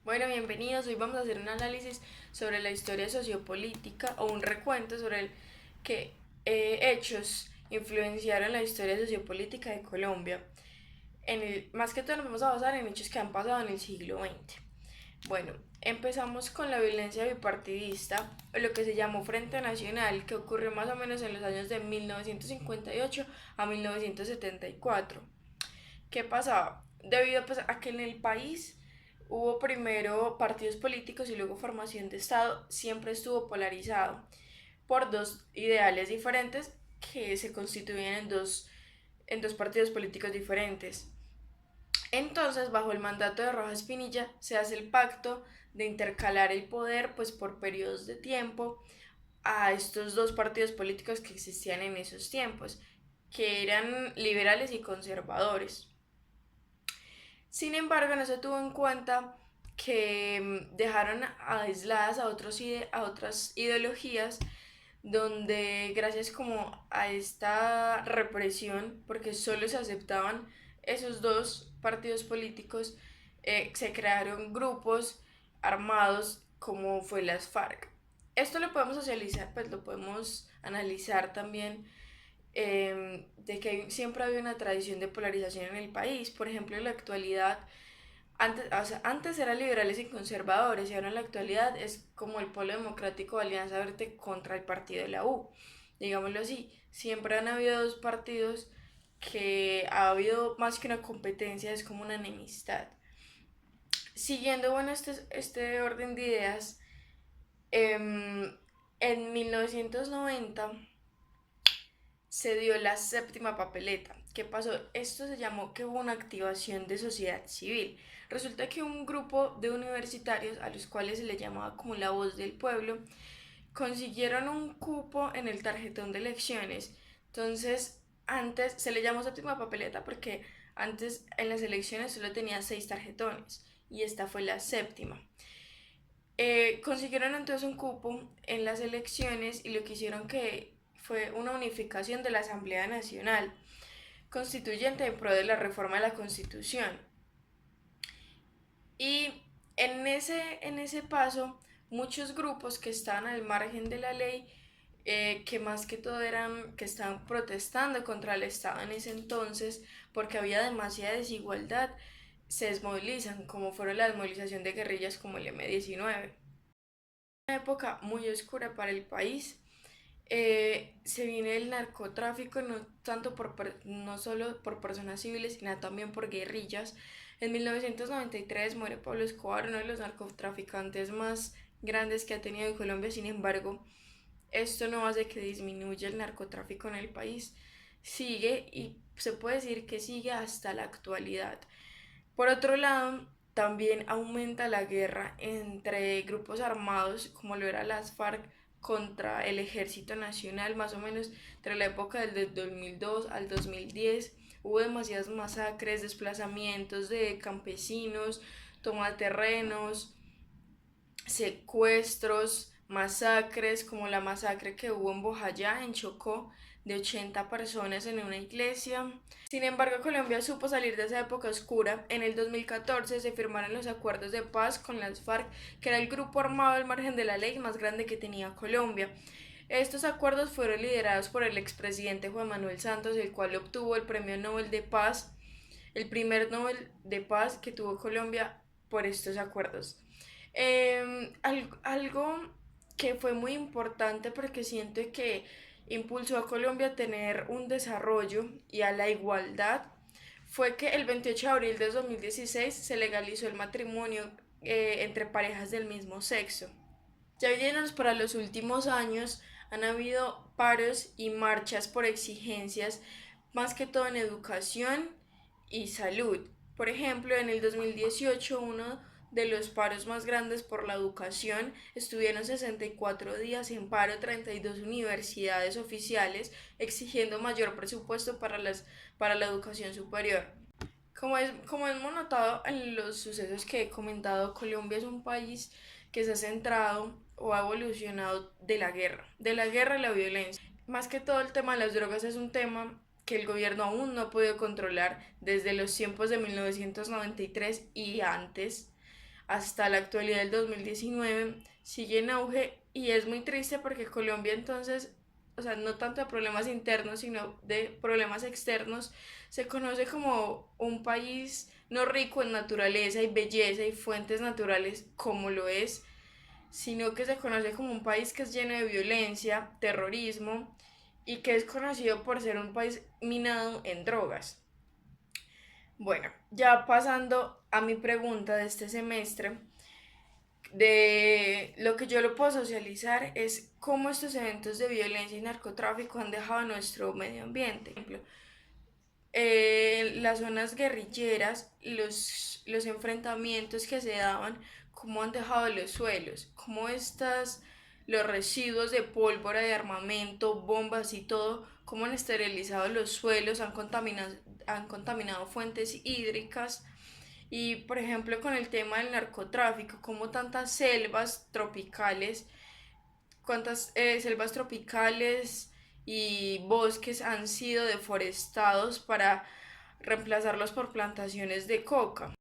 Bueno, bienvenidos. Hoy vamos a hacer un análisis sobre la historia sociopolítica o un recuento sobre qué hechos influenciaron la historia sociopolítica de Colombia. Más que todo nos vamos a basar en hechos que han pasado en el siglo XX. Bueno, empezamos con la violencia bipartidista, o lo que se llamó Frente Nacional, que ocurrió más o menos en los años de 1958 a 1974. ¿Qué pasaba? Debido pues, a que en el país hubo primero partidos políticos y luego formación de Estado, siempre estuvo polarizado por dos ideales diferentes que se constituían en dos partidos políticos diferentes. Entonces, bajo el mandato de Rojas Pinilla, se hace el pacto de intercalar el poder pues, por periodos de tiempo a estos dos partidos políticos que existían en esos tiempos, que eran liberales y conservadores. Sin embargo, no se tuvo en cuenta que dejaron aisladas a otras ideologías donde gracias como a esta represión, porque solo se aceptaban esos dos partidos políticos, se crearon grupos armados como fue las FARC. Esto lo podemos socializar, pues lo podemos analizar también de que siempre había una tradición de polarización en el país. Por ejemplo, en la actualidad, antes eran liberales y conservadores y ahora en la actualidad es como el Polo Democrático de Alianza Verde contra el partido de la U. Digámoslo así, siempre han habido dos partidos que ha habido más que una competencia, es como una enemistad. Siguiendo, bueno, este orden de ideas, en 1990 se dio la séptima papeleta. ¿Qué pasó? Esto se llamó que hubo una activación de sociedad civil. Resulta que un grupo de universitarios, a los cuales se les llamaba como la voz del pueblo, consiguieron un cupo en el tarjetón de elecciones. Entonces, antes se le llamó séptima papeleta porque antes en las elecciones solo tenía 6 tarjetones y esta fue la séptima. Consiguieron entonces un cupo en las elecciones y lo que hicieron que fue una unificación de la Asamblea Nacional Constituyente en pro de la reforma de la Constitución. Y en ese paso, muchos grupos que estaban al margen de la ley, que más que todo eran que estaban protestando contra el Estado en ese entonces, porque había demasiada desigualdad, se desmovilizan, como fueron la desmovilización de guerrillas como el M-19. Una época muy oscura para el país. Se viene el narcotráfico no solo por personas civiles, sino también por guerrillas. En 1993 muere Pablo Escobar, uno de los narcotraficantes más grandes que ha tenido Colombia. Sin embargo, esto no hace que disminuya el narcotráfico en el país. Sigue y se puede decir que sigue hasta la actualidad. Por otro lado, también aumenta la guerra entre grupos armados, como lo era las FARC, contra el Ejército Nacional, más o menos entre la época del 2002 al 2010. Hubo demasiadas masacres, desplazamientos de campesinos, toma de terrenos, secuestros, masacres, como la masacre que hubo en Bojayá, en Chocó, de 80 personas en una iglesia. Sin embargo, Colombia supo salir de esa época oscura. En el 2014 se firmaron los acuerdos de paz con las FARC, que era el grupo armado al margen de la ley más grande que tenía Colombia. Estos acuerdos fueron liderados por el expresidente Juan Manuel Santos, el cual obtuvo el Premio Nobel de Paz, el primer Nobel de Paz que tuvo Colombia por estos acuerdos. Algo que fue muy importante porque siento que impulsó a Colombia a tener un desarrollo y a la igualdad fue que el 28 de abril de 2016 se legalizó el matrimonio entre parejas del mismo sexo. Ya viéndonos para los últimos años, han habido paros y marchas por exigencias, más que todo en educación y salud. Por ejemplo, en el 2018 uno de los paros más grandes por la educación estuvieron 64 días en paro 32 universidades oficiales exigiendo mayor presupuesto para la educación superior. Como hemos notado en los sucesos que he comentado, Colombia es un país que se ha centrado o ha evolucionado de la guerra y la violencia. Más que todo el tema de las drogas es un tema que el gobierno aún no ha podido controlar desde los tiempos de 1993 y antes. hasta la actualidad del 2019 sigue en auge y es muy triste porque Colombia entonces, o sea, no tanto de problemas internos, sino de problemas externos, se conoce como un país no rico en naturaleza y belleza y fuentes naturales como lo es, sino que se conoce como un país que es lleno de violencia, terrorismo y que es conocido por ser un país minado en drogas. Bueno, ya pasando a mi pregunta de este semestre, de lo que yo lo puedo socializar es cómo estos eventos de violencia y narcotráfico han dejado nuestro medio ambiente. Por ejemplo, las zonas guerrilleras, los enfrentamientos que se daban, cómo han dejado los suelos, cómo los residuos de pólvora, de armamento, bombas y todo, cómo han esterilizado los suelos, han contaminado fuentes hídricas. Y por ejemplo con el tema del narcotráfico, como tantas selvas tropicales, cuántas selvas tropicales y bosques han sido deforestados para reemplazarlos por plantaciones de coca.